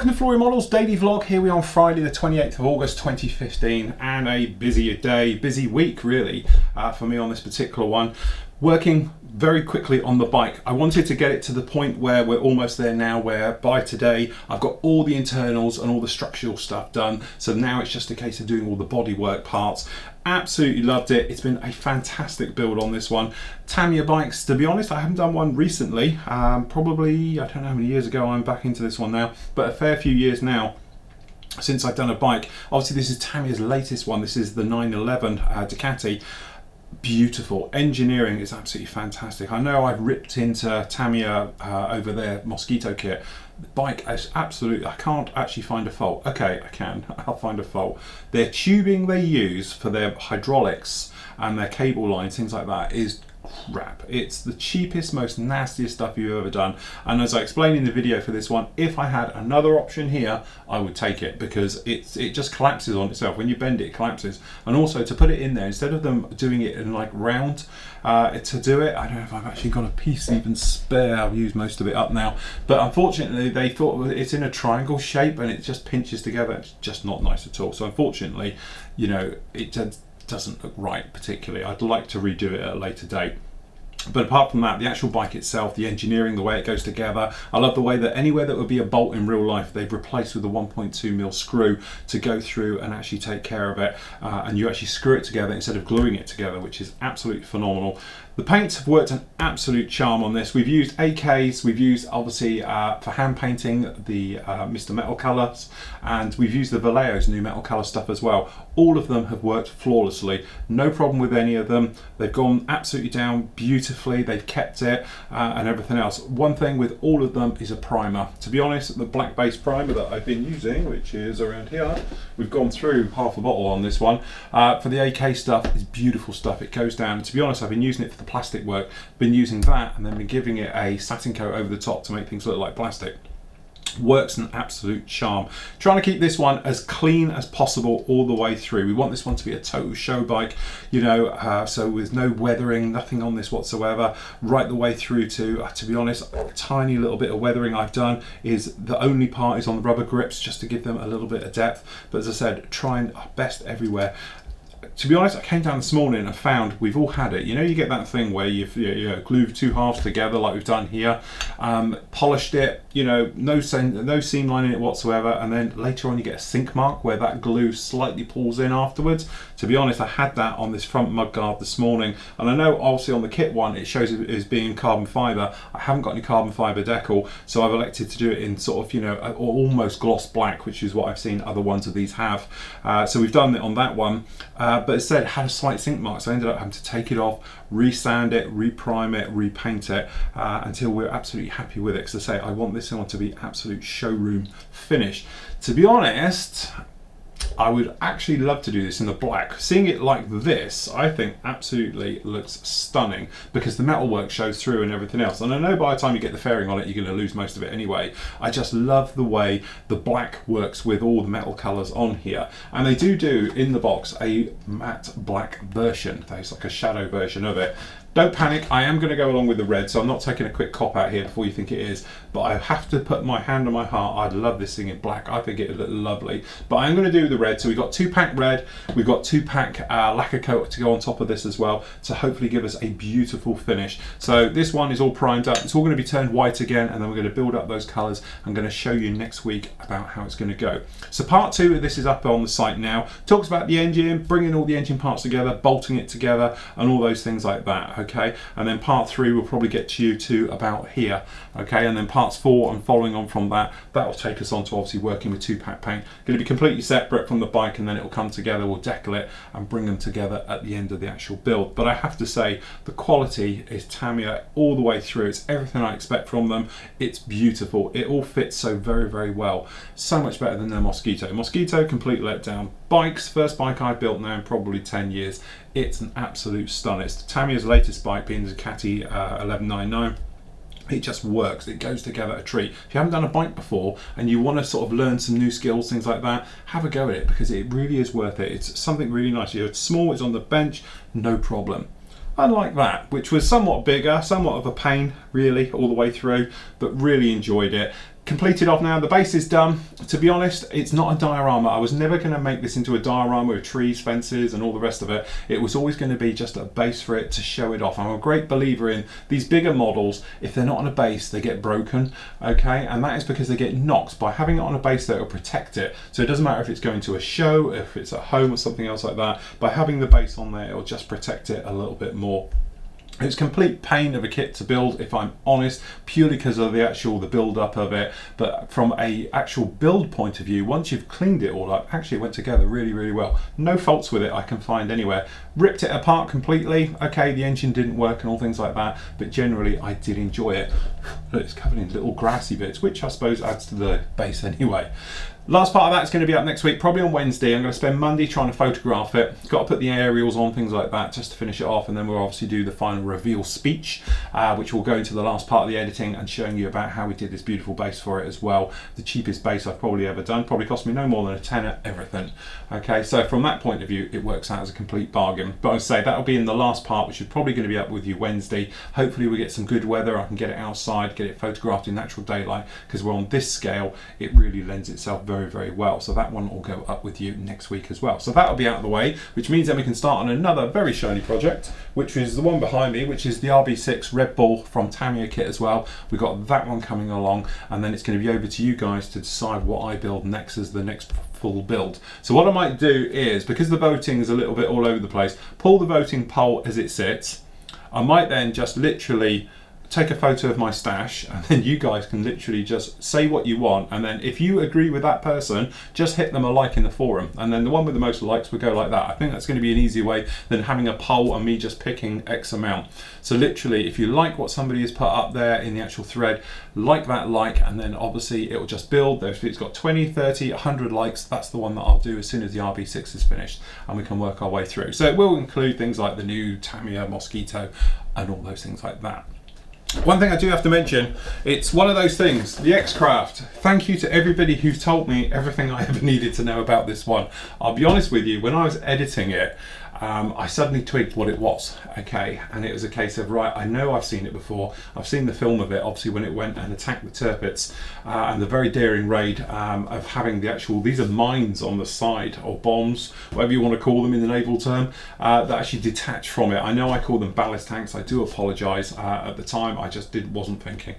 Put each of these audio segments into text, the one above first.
welcome to Flory Models Daily Vlog. Here we are on Friday the 28th of August 2015, and a busy day, busy week really for me on this particular one. Working very quickly on the bike. I wanted to get it to the point where we're almost there now, where by today I've got all the internals and all the structural stuff done, so now it's just a case of doing all the bodywork parts. Absolutely loved it. It's been a fantastic build on this one. Tamiya bikes, to be honest, I haven't done one recently, probably, I don't know how many years ago. I'm back into this one now, but a fair few years now since I've done a bike. Obviously this is Tamiya's latest one. This is the 911 Ducati. Beautiful. Engineering is absolutely fantastic. I know I've ripped into Tamiya over their Mosquito kit. The bike is absolutely, I can't actually find a fault. Okay, I can, I'll find a fault. Their tubing they use for their hydraulics and their cable lines, things like that, is crap. It's the cheapest, most nastiest stuff you've ever done. And as I explained in the video for this one, if I had another option here, I would take it, because it just collapses on itself. When you bend it, it collapses. And also to put it in there, instead of them doing it in like round, to do it, I don't know if I've actually got a piece even spare. I've used most of it up now, but unfortunately they thought it's in a triangle shape and it just pinches together. It's just not nice at all. So unfortunately, you know, it doesn't look right particularly. I'd like to redo it at a later date. But apart from that, the actual bike itself, the engineering, the way it goes together, I love the way that anywhere that would be a bolt in real life, they've replaced with a 1.2mm screw to go through and actually take care of it, and you actually screw it together instead of gluing it together, which is absolutely phenomenal. The paints have worked an absolute charm on this. We've used AKs, we've used obviously for hand painting the Mr. Metal colours, and we've used the Vallejo's new metal colour stuff as well. All of them have worked flawlessly. No problem with any of them. They've gone absolutely down beautifully. They've kept it and everything else. One thing with all of them is a primer. To be honest, the black base primer that I've been using, which is around here, we've gone through half a bottle on this one. For the AK stuff, it's beautiful stuff. It goes down. To be honest, I've been using it for the plastic work, been using that and then been giving it a satin coat over the top to make things look like plastic. Works an absolute charm. Trying to keep this one as clean as possible all the way through. We want this one to be a total show bike, you know, so with no weathering, nothing on this whatsoever, right the way through to be honest, a tiny little bit of weathering I've done. Is the only part is on the rubber grips, just to give them a little bit of depth, but as I said, trying our best everywhere. To be honest, I came down this morning and found we've all had it. You know, you get that thing where you glued two halves together like we've done here, polished it, you know, no seam line in it whatsoever, and then later on you get a sink mark where that glue slightly pulls in afterwards. To be honest, I had that on this front mudguard this morning, and I know obviously on the kit one it shows it as being carbon fibre. I haven't got any carbon fibre decal, so I've elected to do it in sort of, you know, almost gloss black, which is what I've seen other ones of these have. So we've done it on that one. But instead it had a slight sink mark, so I ended up having to take it off, resand it, reprime it, repaint it until we're absolutely happy with it. Because I say, I want this one to be absolute showroom finish. To be honest, I would actually love to do this in the black. Seeing it like this, I think absolutely looks stunning, because the metalwork shows through and everything else. And I know by the time you get the fairing on it, you're going to lose most of it anyway. I just love the way the black works with all the metal colours on here. And they do in the box a matte black version. There's like a shadow version of it. Don't panic, I am going to go along with the red, so I'm not taking a quick cop out here before you think it is, but I have to put my hand on my heart, I'd love this thing in black. I think it would look lovely, but I'm going to do the red. So we've got 2-pack red, we've got 2-pack lacquer coat to go on top of this as well, to hopefully give us a beautiful finish. So this one is all primed up, it's all going to be turned white again, and then we're going to build up those colours. I'm going to show you next week about how it's going to go. So part 2 of this is up on the site now, talks about the engine, bringing all the engine parts together, bolting it together, and all those things like that. Okay, and then part 3 will probably get you to about here. Okay, and then parts 4 and following on from that, that will take us on to obviously working with 2-pack paint. Going to be completely separate from the bike, and then it will come together. We'll decal it and bring them together at the end of the actual build. But I have to say, the quality is Tamiya all the way through. It's everything I expect from them. It's beautiful. It all fits so very, very well. So much better than the Mosquito. Mosquito, complete letdown. Bikes, first bike I built now in probably 10 years. It's an absolute stun. It's Tamiya's latest bike, being the Ducati 1199. It just works, it goes together a treat. If you haven't done a bike before and you want to sort of learn some new skills, things like that, have a go at it, because it really is worth it. It's something really nice. It's small, it's on the bench, no problem. Unlike that, which was somewhat bigger, somewhat of a pain really all the way through, but really enjoyed it. completed off now. The base is done. To be honest, it's not a diorama. I was never going to make this into a diorama with trees, fences and all the rest of it. It was always going to be just a base for it to show it off. I'm a great believer in these bigger models. If they're not on a base, they get broken, okay? And that is because they get knocked. By having it on a base that will protect it. So it doesn't matter if it's going to a show, if it's at home or something else like that. By having the base on there, it will just protect it a little bit more. It's complete pain of a kit to build, if I'm honest, purely because of the build up of it. But from a actual build point of view, once you've cleaned it all up, actually it went together really, really well. No faults with it I can find anywhere. Ripped it apart completely. Okay, the engine didn't work and all things like that, but generally I did enjoy it. It's covered in little grassy bits, which I suppose adds to the base anyway. Last part of that is going to be up next week, probably on Wednesday. I'm going to spend Monday trying to photograph it. Got to put the aerials on, things like that, just to finish it off, and then we'll obviously do the final reveal speech, which will go into the last part of the editing and showing you about how we did this beautiful base for it as well. The cheapest base I've probably ever done, probably cost me no more than a tenner, everything. Okay, so from that point of view, it works out as a complete bargain. But I say that'll be in the last part, which is probably going to be up with you Wednesday. Hopefully we get some good weather, I can get it outside, get it photographed in natural daylight, because we're on this scale, it really lends itself very, very well. So that one will go up with you next week as well. So that'll be out of the way, which means then we can start on another very shiny project, which is the one behind me, which is the RB6 Red Bull from Tamiya kit as well. We've got that one coming along, and then it's going to be over to you guys to decide what I build next as the next full build. So what I might do is, because the voting is a little bit all over the place, pull the voting poll as it sits. I might then just literally take a photo of my stash, and then you guys can literally just say what you want, and then if you agree with that person, just hit them a like in the forum, and then the one with the most likes will go like that. I think that's going to be an easier way than having a poll and me just picking X amount. So literally, if you like what somebody has put up there in the actual thread, like that like, and then obviously it will just build. If it's got 20, 30, 100 likes, that's the one that I'll do as soon as the RB6 is finished, and we can work our way through. So it will include things like the new Tamiya Mosquito and all those things like that. One thing I do have to mention, it's one of those things, the X-Craft. Thank you to everybody who's told me everything I ever needed to know about this one. I'll be honest with you, when I was editing it, I suddenly twigged what it was, okay, and it was a case of, right, I know I've seen it before, I've seen the film of it, obviously when it went and attacked the Tirpitz, and the very daring raid of having the actual, these are mines on the side, or bombs, whatever you want to call them in the naval term, that actually detach from it. I know I call them ballast tanks, I do apologise, at the time I just wasn't thinking,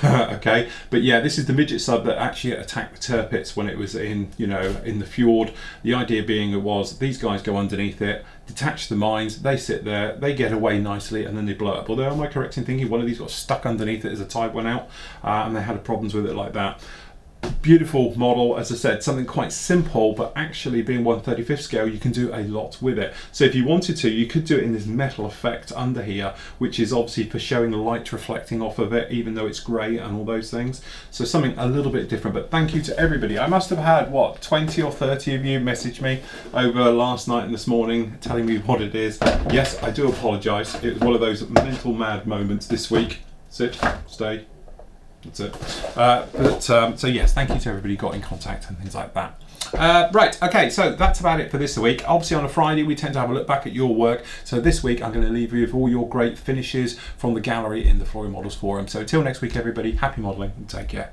okay, but yeah, this is the midget sub that actually attacked the Tirpitz when it was in, you know, in the fjord. The idea being it was, these guys go underneath it, detach the mines, they sit there, they get away nicely, and then they blow up. Although, am I correct in thinking one of these got stuck underneath it as the tide went out, and they had problems with it like that. Beautiful model, as I said, something quite simple, but actually being 1/35 scale, you can do a lot with it. So if you wanted to, you could do it in this metal effect under here, which is obviously for showing the light reflecting off of it, even though it's grey and all those things. So something a little bit different, but thank you to everybody. I must have had, what, 20 or 30 of you message me over last night and this morning telling me what it is. Yes, I do apologise. It was one of those mental mad moments this week. Sit, stay. That's it. So yes, thank you to everybody who got in contact and things like that. Right, okay, so that's about it for this week. Obviously on a Friday we tend to have a look back at your work, so this week I'm going to leave you with all your great finishes from the gallery in the Flory Models Forum. So till next week everybody, happy modelling and take care.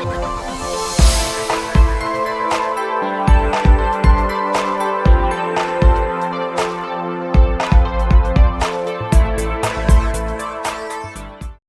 Bye.